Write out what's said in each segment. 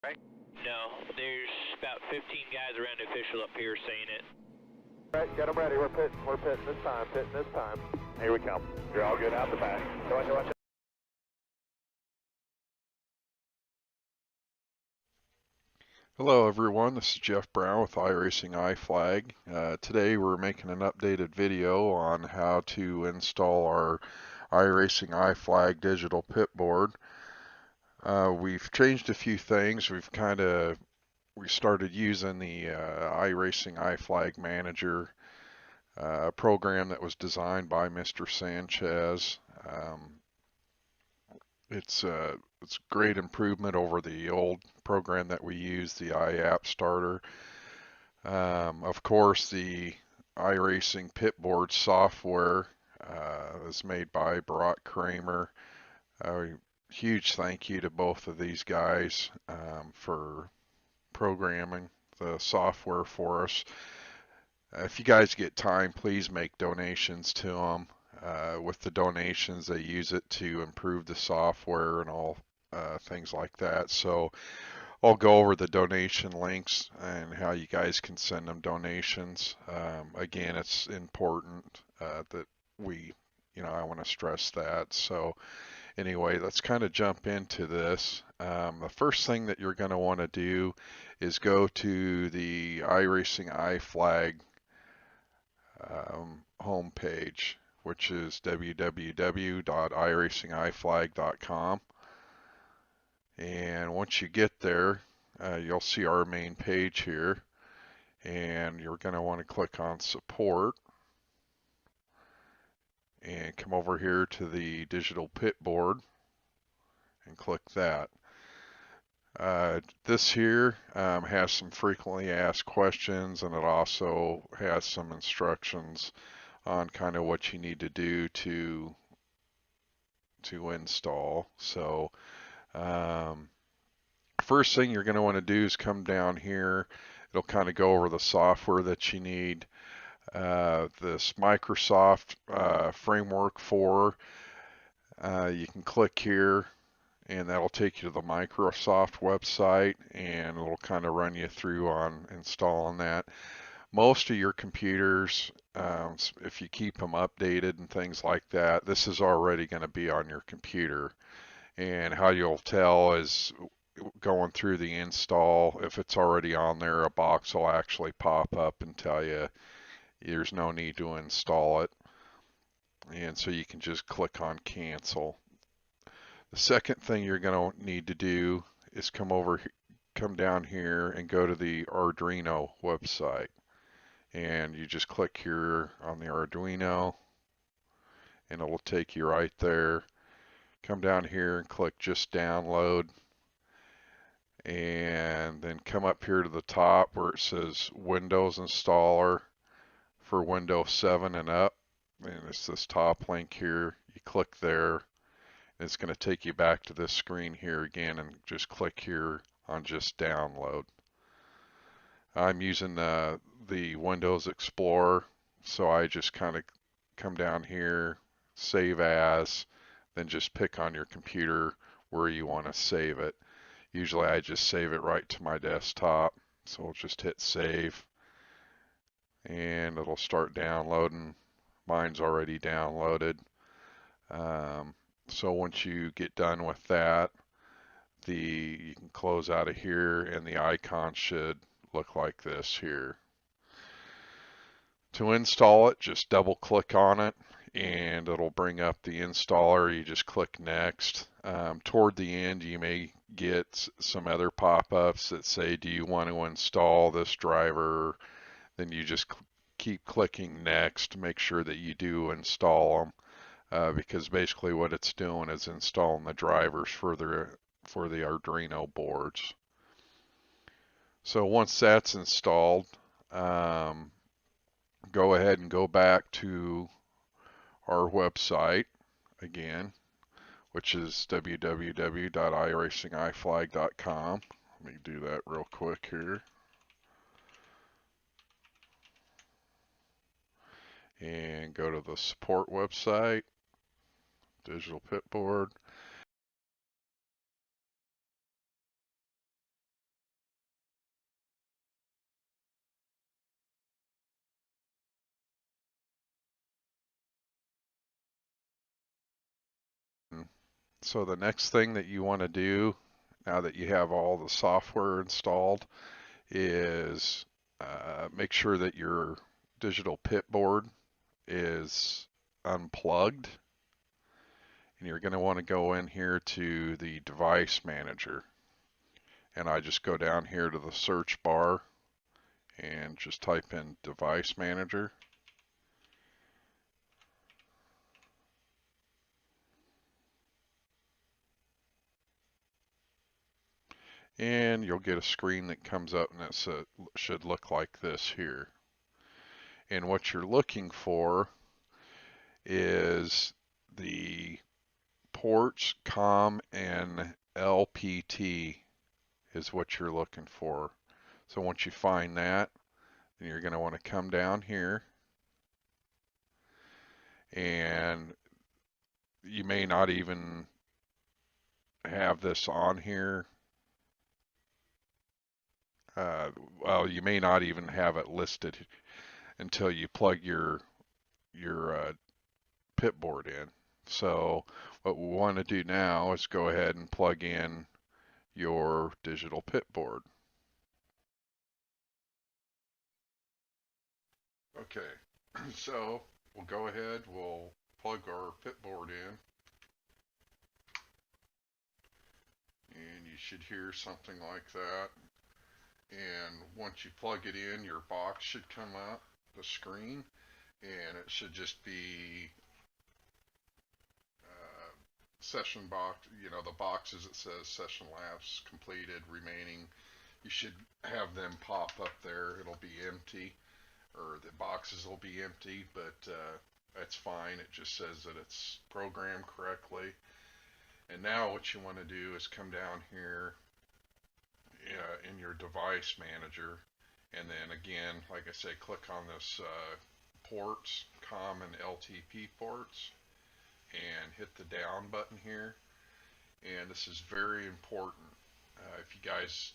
Right? No, there's about 15 guys around the official up here saying it. All right, get them ready. We're pitting this time, Here we come. You're all good out the back. Watch it. Hello everyone, this is Jeff Brown with IracingIflag. Today we're making an updated video on how to install our IracingIflag Digital Pitboard. We've changed a few things. We started using the IracingIflag Manager program that was designed by Mr. Sanchez. It's a great improvement over the old program that we use, the iApp Starter. Of course, the iRacing Pitboard software is made by Barack Kramer. Huge thank you to both of these guys for programming the software for us. If you guys get time, please make donations to them. With the donations, they use it to improve the software and all things like that. So I'll go over the donation links and how you guys can send them donations. Again, it's important that I want to stress that. So anyway, let's kind of jump into this. The first thing that you're going to want to do is go to the IracingIflag homepage, which is www.iracingiflag.com. And once you get there, you'll see our main page here, and you're going to want to click on support and come over here to the digital pitboard and click that. This here has some frequently asked questions, and it also has some instructions on kind of what you need to do to install. So first thing you're going to want to do is come down here. It'll kind of go over the software that you need. This Microsoft Framework 4, you can click here and that'll take you to the Microsoft website, and it'll kind of run you through on installing that. Most of your computers, if you keep them updated and things like that, this is already going to be on your computer. And how you'll tell is going through the install. If it's already on there, a box will actually pop up and tell you there's no need to install it. And so you can just click on cancel. The second thing you're going to need to do is come down here and go to the Arduino website. And you just click here on the Arduino, and it will take you right there. Come down here and click just download, and then come up here to the top where it says Windows installer for Windows 7 and up, and it's this top link here. You click there. It's going to take you back to this screen here again, and just click here on just download. I'm using the Windows Explorer, so I just kind of come down here, save as, then just pick on your computer where you want to save it. Usually I just save it right to my desktop, so we'll just hit save, and it'll start downloading. Mine's already downloaded. So once you get done with that, you can close out of here, and the icon should look like this here. To install it, just double click on it, and it'll bring up the installer. You just click next. Toward the end, you may get some other pop-ups that say, do you want to install this driver? Then you just keep clicking next to make sure that you do install them. Because basically what it's doing is installing the drivers for the Arduino boards. So once that's installed, go ahead and go back to our website again, which is www.iracingiflag.com. Let me do that real quick here. And go to the support website, Digital Pitboard. So the next thing that you want to do now that you have all the software installed is make sure that your digital pit board is unplugged, and you're going to want to go in here to the device manager, and I just go down here to the search bar and just type in device manager. And you'll get a screen that comes up, and it should look like this here. And what you're looking for is the ports COM and LPT is what you're looking for. So once you find that, then you're going to want to come down here, and you may not even have this on here. Well, you may not even have it listed until you plug your pit board in. So what we want to do now is go ahead and plug in your digital pit board. Okay, so we'll go ahead, we'll plug our pit board in, and you should hear something like that. And once you plug it in, your box should come up, the screen, and it should just be session box, the boxes that says session laps completed, remaining. You should have them pop up there. It'll be empty, or the boxes will be empty, but that's fine. It just says that it's programmed correctly. And now what you want to do is come down here in your device manager, and then again, like I say, click on this ports, COM and LTP ports, and hit the down button here. And this is very important. If you guys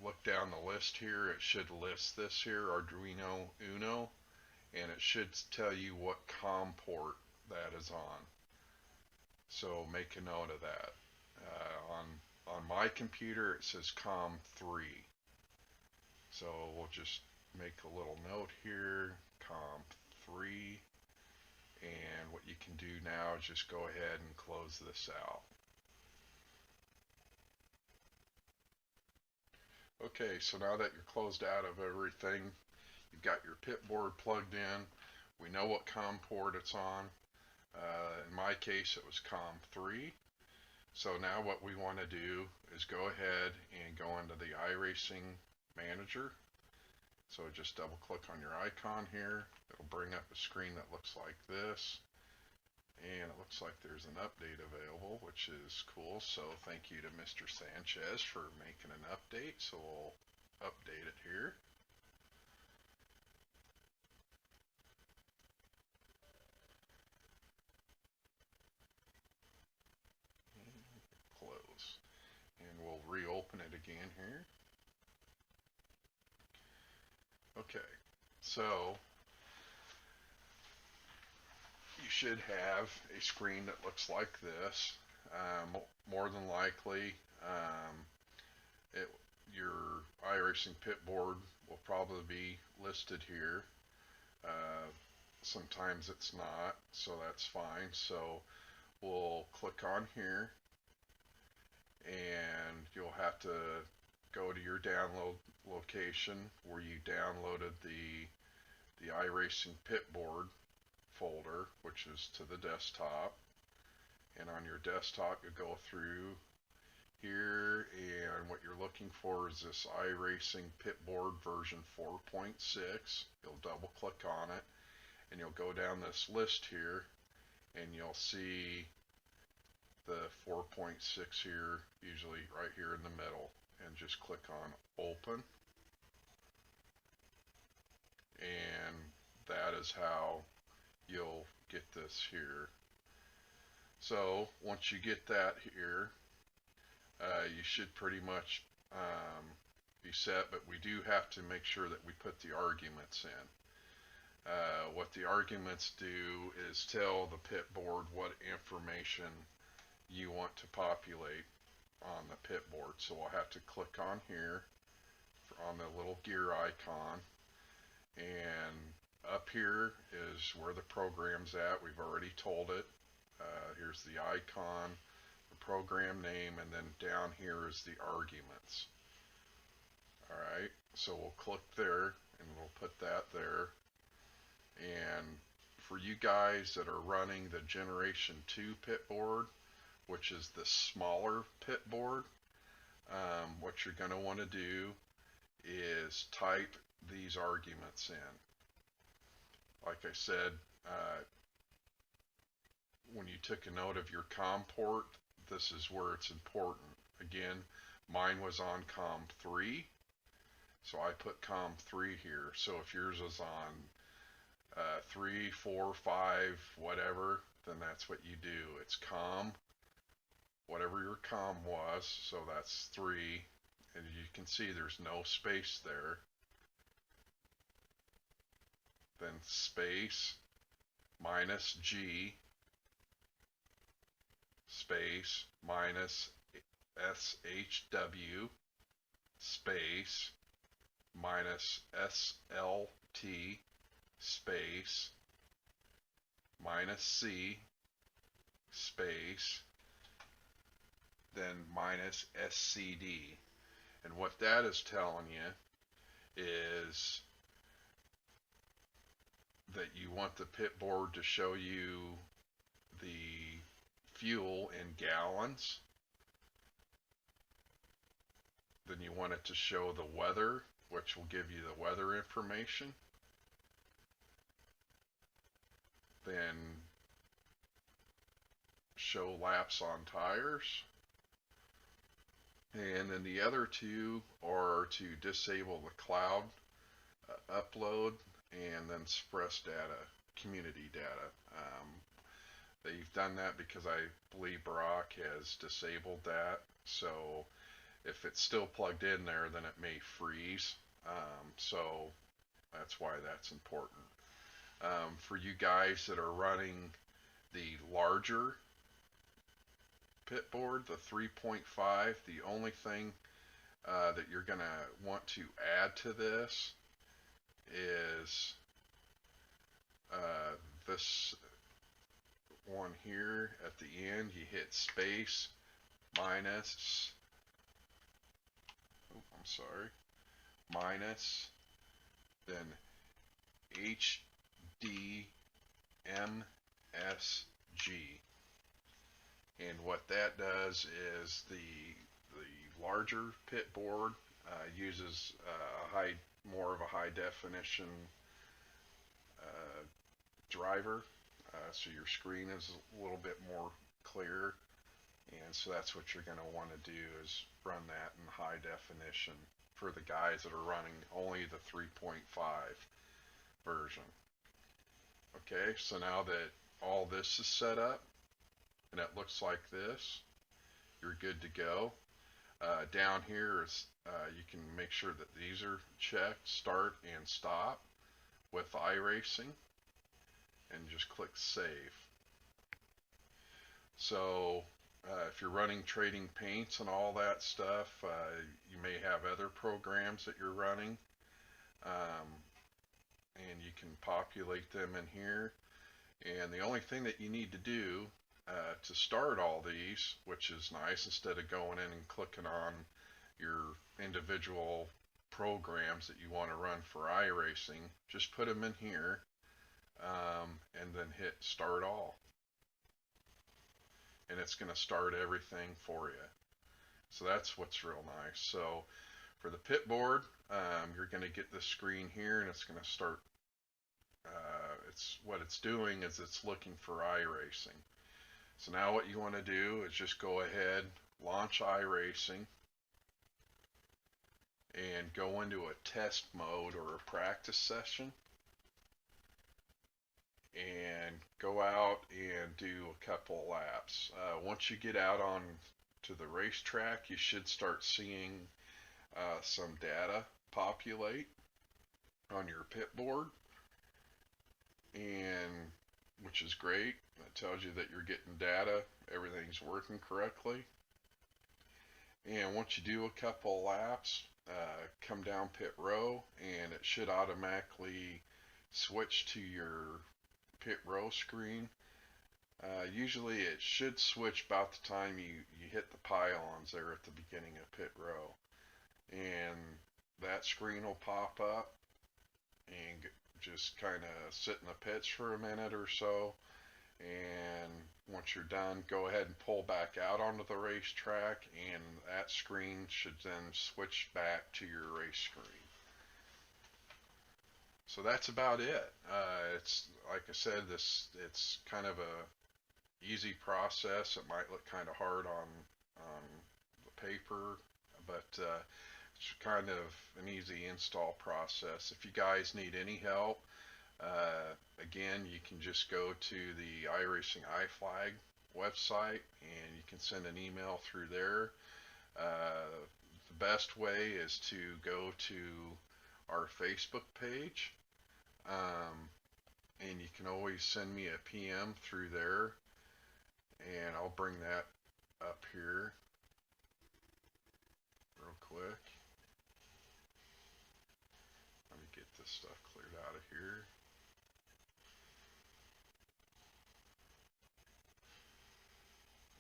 look down the list here, it should list this here, Arduino Uno, and it should tell you what COM port that is on. So make a note of that. On my computer, it says COM 3. So we'll just make a little note here, COM 3. And what you can do now is just go ahead and close this out. Okay, so now that you're closed out of everything, you've got your pit board plugged in. We know what COM port it's on. In my case, it was COM 3. So now what we want to do is go ahead and go into the iRacing Manager. So just double click on your icon here. It'll bring up a screen that looks like this. And it looks like there's an update available, which is cool. So thank you to Mr. Sanchez for making an update. So we'll update it here. Close. And we'll reopen it again here. Okay, so you should have a screen that looks like this. More than likely, your iRacing pit board will probably be listed here. Sometimes it's not, so that's fine. So we'll click on here, and you'll have to go to your download location where you downloaded the iRacing pit board folder, which is to the desktop. And on your desktop, you go through here, and what you're looking for is this iRacing pit board version 4.6. You'll double click on it, and you'll go down this list here, and you'll see the 4.6 here, usually right here in the middle, and just click on open. And that is how you'll get this here. So once you get that here, you should pretty much be set, but we do have to make sure that we put the arguments in. What the arguments do is tell the pit board what information you want to populate on the pit board. So we'll have to click on here on the little gear icon, and up here is where the program's at. We've already told it. Here's the icon, the program name, and then down here is the arguments. Alright, so we'll click there and we'll put that there. And for you guys that are running the Generation 2 pit board, which is the smaller pit board, what you're going to want to do is type these arguments in. Like I said, when you took a note of your COM port, this is where it's important. Again, mine was on COM 3, so I put COM 3 here. So if yours is on 3, 4, 5, whatever, then that's what you do. It's COM, whatever your COM was, so that's 3, and you can see there's no space there. Then space, minus G, space, minus SHW, space, minus SLT, space, minus C, space, then minus SCD. And what that is telling you is that you want the pit board to show you the fuel in gallons. Then you want it to show the weather, which will give you the weather information. Then show laps on tires. And then the other two are to disable the cloud upload and then express data, community data. They've done that because I believe Brock has disabled that. So if it's still plugged in there, then it may freeze. So that's why that's important. For you guys that are running the larger pit board, the 3.5, the only thing that you're going to want to add to this is this one here at the end. You hit space, minus, minus, then HDMSG. And what that does is the larger pit board uses more of a high definition driver, so your screen is a little bit more clear, and so that's what you're going to want to do is run that in high definition for the guys that are running only the 3.5 version. Okay, so now that all this is set up and it looks like this, you're good to go. Down here is you can make sure that these are checked, start and stop with iRacing, and just click save. So if you're running trading paints and all that stuff, you may have other programs that you're running, and you can populate them in here. And the only thing that you need to do to start all these, which is nice, instead of going in and clicking on your individual programs that you want to run for iRacing, just put them in here, and then hit start all. And it's going to start everything for you. So that's what's real nice. So for the pit board, you're going to get this screen here, and it's going to start. What it's doing is it's looking for iRacing. So now what you want to do is just go ahead, launch iRacing, and go into a test mode or a practice session, and go out and do a couple of laps. Once you get out on to the racetrack, you should start seeing some data populate on your pit board, and which is great. It tells you that you're getting data, everything's working correctly. And once you do a couple laps, come down pit row, and it should automatically switch to your pit row screen. Usually it should switch about the time you hit the pylons there at the beginning of pit row. And that screen will pop up, and just kind of sit in the pits for a minute or so. And once you're done, go ahead and pull back out onto the racetrack, and that screen should then switch back to your race screen. So that's about it. It's like I said, it's kind of a easy process. It might look kind of hard on the paper, but it's kind of an easy install process. If you guys need any help, again, you can just go to the IracingIflag website, and you can send an email through there. The best way is to go to our Facebook page, and you can always send me a PM through there, and I'll bring that up here real quick. Let me get this stuff cleared out of here.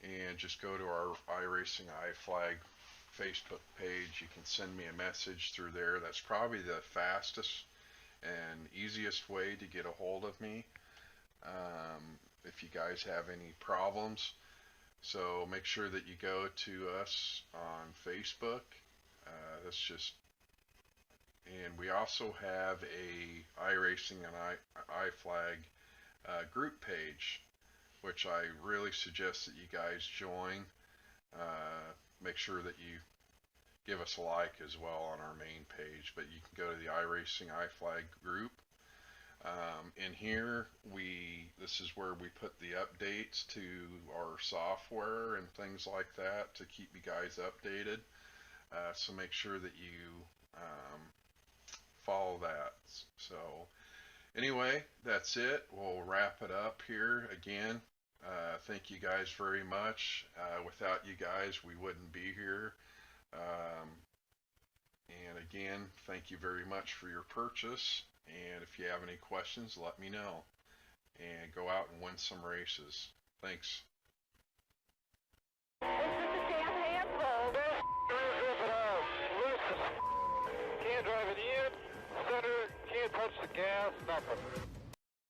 And just go to our IracingIflag Facebook page. You can send me a message through there. That's probably the fastest and easiest way to get a hold of me if you guys have any problems. So make sure that you go to us on Facebook. That's just, and we also have a iRacing and iFlag group page, which I really suggest that you guys join. Make sure that you give us a like as well on our main page, but you can go to the iRacingIflag group. In here, this is where we put the updates to our software and things like that to keep you guys updated. So make sure that you follow that. So anyway, that's it. We'll wrap it up here. Again, thank you guys very much. Without you guys, we wouldn't be here. And again, thank you very much for your purchase. And if you have any questions, let me know. And go out and win some races. Thanks. This is the damn handhold. Can't drive it in, center, can't touch the gas, nothing.